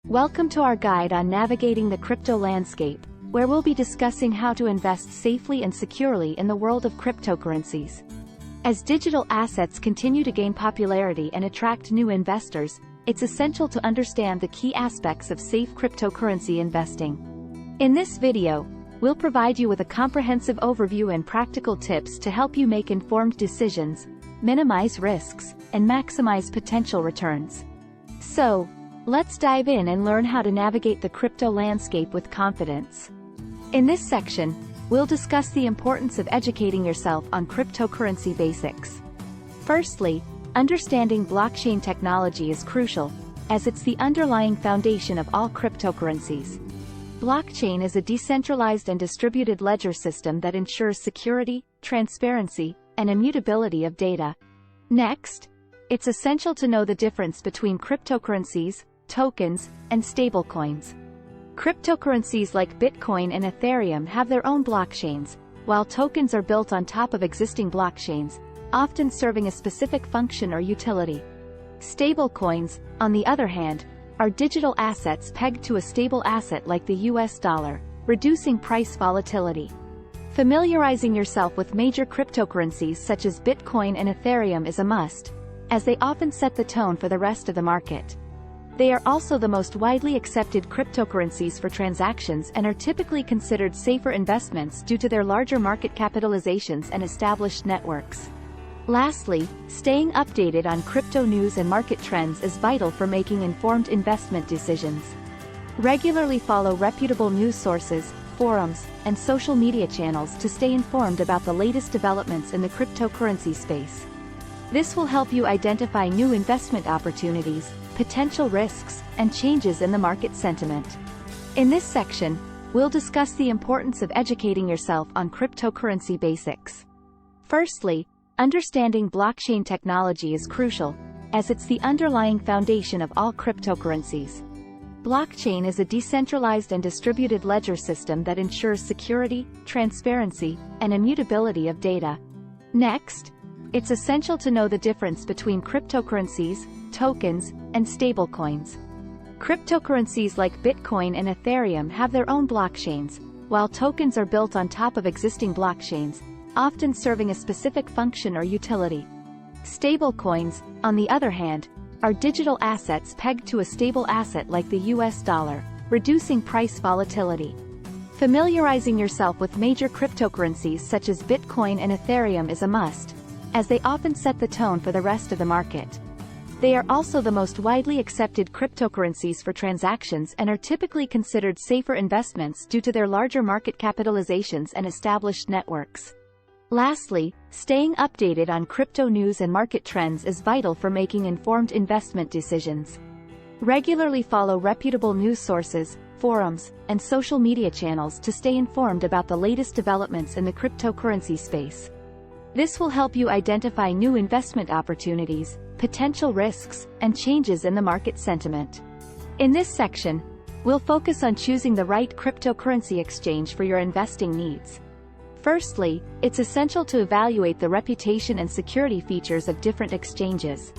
Welcome to our guide on navigating the crypto landscape, where we'll be discussing how to invest safely and securely in the world of cryptocurrencies. As digital assets continue to gain popularity and attract new investors, it's essential to understand the key aspects of safe cryptocurrency investing. In this video, we'll provide you with a comprehensive overview and practical tips to help you make informed decisions, minimize risks, and maximize potential returns. So, let's dive in and learn how to navigate the crypto landscape with confidence. In this section, we'll discuss the importance of educating yourself on cryptocurrency basics. Firstly, understanding blockchain technology is crucial, as it's the underlying foundation of all cryptocurrencies. Blockchain is a decentralized and distributed ledger system that ensures security, transparency, and immutability of data. Next, it's essential to know the difference between cryptocurrencies, tokens, and stablecoins. Cryptocurrencies like Bitcoin and Ethereum have their own blockchains, while tokens are built on top of existing blockchains, often serving a specific function or utility. Stablecoins, on the other hand, are digital assets pegged to a stable asset like the US dollar, reducing price volatility. Familiarizing yourself with major cryptocurrencies such as Bitcoin and Ethereum is a must, as they often set the tone for the rest of the market. They are also the most widely accepted cryptocurrencies for transactions and are typically considered safer investments due to their larger market capitalizations and established networks. Lastly, staying updated on crypto news and market trends is vital for making informed investment decisions. Regularly follow reputable news sources, forums, and social media channels to stay informed about the latest developments in the cryptocurrency space. This will help you identify new investment opportunities, potential risks, and changes in the market sentiment. In this section, we'll discuss the importance of educating yourself on cryptocurrency basics. Firstly, understanding blockchain technology is crucial, as it's the underlying foundation of all cryptocurrencies. Blockchain is a decentralized and distributed ledger system that ensures security, transparency, and immutability of data. Next, it's essential to know the difference between cryptocurrencies, tokens, and stablecoins. Cryptocurrencies like Bitcoin and Ethereum have their own blockchains, while tokens are built on top of existing blockchains, often serving a specific function or utility. Stablecoins, on the other hand, are digital assets pegged to a stable asset like the US dollar, reducing price volatility. Familiarizing yourself with major cryptocurrencies such as Bitcoin and Ethereum is a must, as they often set the tone for the rest of the market. They are also the most widely accepted cryptocurrencies for transactions and are typically considered safer investments due to their larger market capitalizations and established networks. Lastly, staying updated on crypto news and market trends is vital for making informed investment decisions. Regularly follow reputable news sources, forums, and social media channels to stay informed about the latest developments in the cryptocurrency space. This will help you identify new investment opportunities, potential risks, and changes in the market sentiment. In this section, we'll focus on choosing the right cryptocurrency exchange for your investing needs. Firstly, it's essential to evaluate the reputation and security features of different exchanges.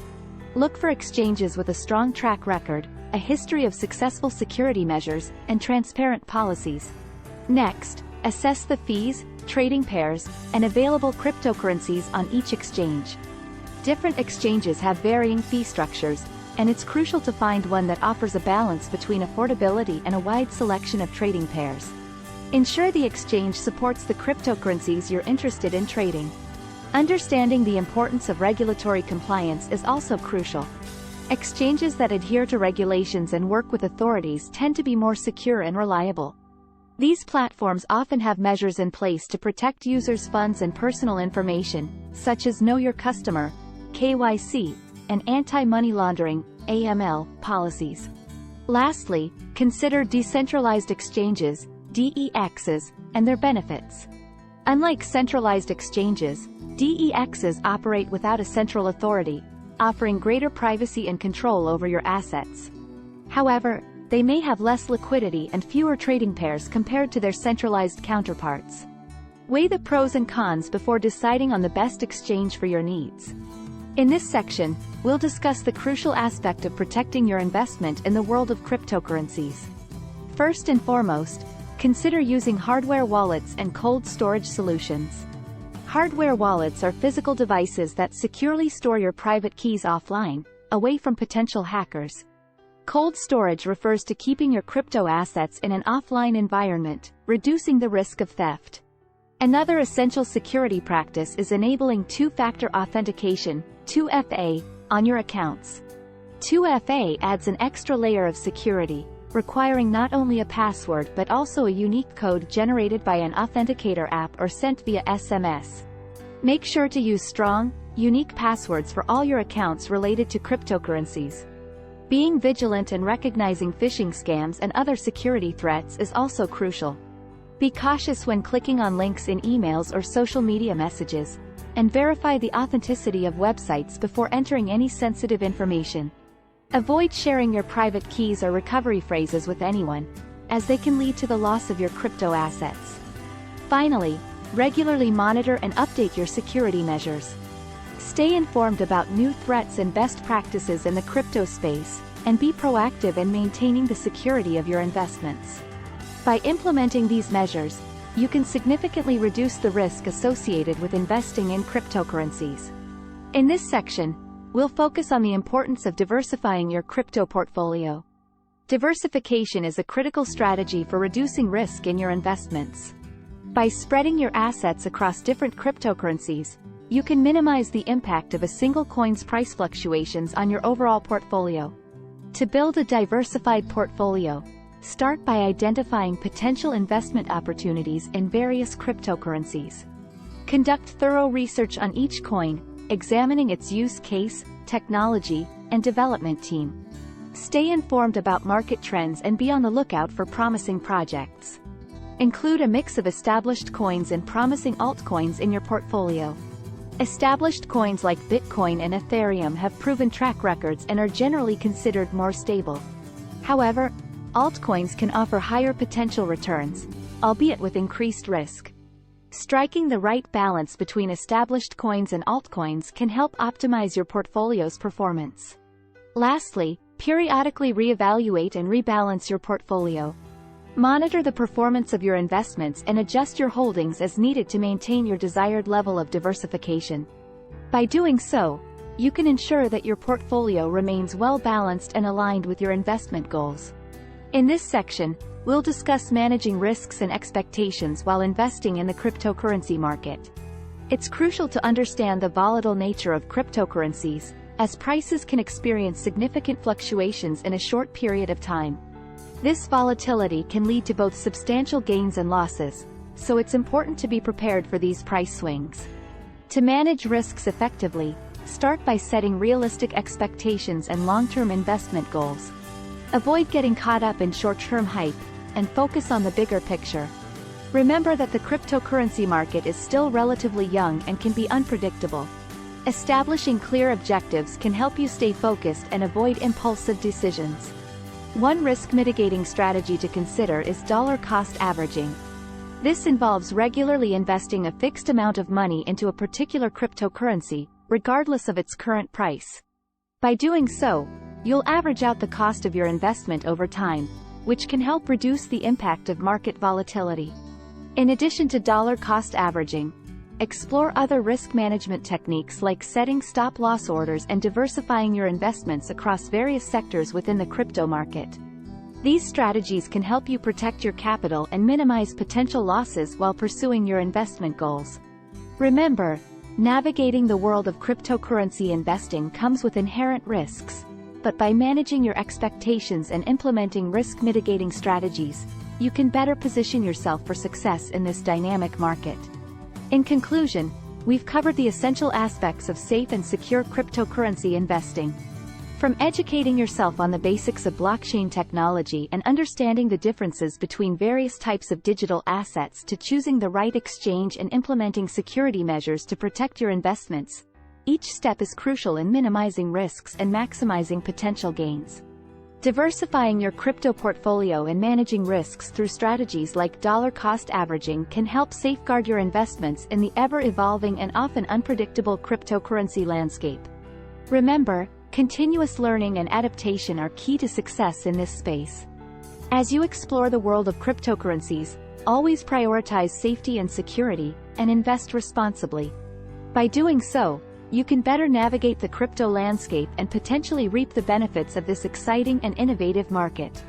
Look for exchanges with a strong track record, a history of successful security measures, and transparent policies. Next, assess the fees, trading pairs, and available cryptocurrencies on each exchange. Different exchanges have varying fee structures, and it's crucial to find one that offers a balance between affordability and a wide selection of trading pairs. Ensure the exchange supports the cryptocurrencies you're interested in trading. Understanding the importance of regulatory compliance is also crucial. Exchanges that adhere to regulations and work with authorities tend to be more secure and reliable. These platforms often have measures in place to protect users' funds and personal information, such as Know Your Customer, KYC, and anti-money laundering, AML, policies. Lastly, consider decentralized exchanges, DEXs, and their benefits. Unlike centralized exchanges, DEXs operate without a central authority, offering greater privacy and control over your assets. However, they may have less liquidity and fewer trading pairs compared to their centralized counterparts. Weigh the pros and cons before deciding on the best exchange for your needs. In this section, we'll discuss the crucial aspect of protecting your investment in the world of cryptocurrencies. First and foremost, consider using hardware wallets and cold storage solutions. Hardware wallets are physical devices that securely store your private keys offline, away from potential hackers. Cold storage refers to keeping your crypto assets in an offline environment, reducing the risk of theft. Another essential security practice is enabling two-factor authentication, 2FA, on your accounts. 2FA adds an extra layer of security, requiring not only a password but also a unique code generated by an authenticator app or sent via SMS. Make sure to use strong, unique passwords for all your accounts related to cryptocurrencies. Being vigilant and recognizing phishing scams and other security threats is also crucial. Be cautious when clicking on links in emails or social media messages, and verify the authenticity of websites before entering any sensitive information. Avoid sharing your private keys or recovery phrases with anyone, as they can lead to the loss of your crypto assets. Finally, regularly monitor and update your security measures. Stay informed about new threats and best practices in the crypto space, and be proactive in maintaining the security of your investments. By implementing these measures, you can significantly reduce the risk associated with investing in cryptocurrencies. In this section, we'll focus on the importance of diversifying your crypto portfolio. Diversification is a critical strategy for reducing risk in your investments. By spreading your assets across different cryptocurrencies, you can minimize the impact of a single coin's price fluctuations on your overall portfolio. To build a diversified portfolio, start by identifying potential investment opportunities in various cryptocurrencies. Conduct thorough research on each coin, examining its use case, technology, and development team. Stay informed about market trends and be on the lookout for promising projects. Include a mix of established coins and promising altcoins in your portfolio. Established coins like Bitcoin and Ethereum have proven track records and are generally considered more stable. However, altcoins can offer higher potential returns, albeit with increased risk. Striking the right balance between established coins and altcoins can help optimize your portfolio's performance. Lastly, periodically reevaluate and rebalance your portfolio. Monitor the performance of your investments and adjust your holdings as needed to maintain your desired level of diversification. By doing so, you can ensure that your portfolio remains well-balanced and aligned with your investment goals. In this section, we'll discuss managing risks and expectations while investing in the cryptocurrency market. It's crucial to understand the volatile nature of cryptocurrencies, as prices can experience significant fluctuations in a short period of time. This volatility can lead to both substantial gains and losses, so it's important to be prepared for these price swings. To manage risks effectively, start by setting realistic expectations and long-term investment goals. Avoid getting caught up in short-term hype, and focus on the bigger picture. Remember that the cryptocurrency market is still relatively young and can be unpredictable. Establishing clear objectives can help you stay focused and avoid impulsive decisions. One risk-mitigating strategy to consider is dollar-cost averaging. This involves regularly investing a fixed amount of money into a particular cryptocurrency, regardless of its current price. By doing so, you'll average out the cost of your investment over time, which can help reduce the impact of market volatility. In addition to dollar-cost averaging, explore other risk management techniques like setting stop-loss orders and diversifying your investments across various sectors within the crypto market. These strategies can help you protect your capital and minimize potential losses while pursuing your investment goals. Remember, navigating the world of cryptocurrency investing comes with inherent risks, but by managing your expectations and implementing risk-mitigating strategies, you can better position yourself for success in this dynamic market. In conclusion, we've covered the essential aspects of safe and secure cryptocurrency investing. From educating yourself on the basics of blockchain technology and understanding the differences between various types of digital assets to choosing the right exchange and implementing security measures to protect your investments, each step is crucial in minimizing risks and maximizing potential gains. Diversifying your crypto portfolio and managing risks through strategies like dollar-cost averaging can help safeguard your investments in the ever-evolving and often unpredictable cryptocurrency landscape. Remember, continuous learning and adaptation are key to success in this space. As you explore the world of cryptocurrencies, always prioritize safety and security, and invest responsibly. By doing so, you can better navigate the crypto landscape and potentially reap the benefits of this exciting and innovative market.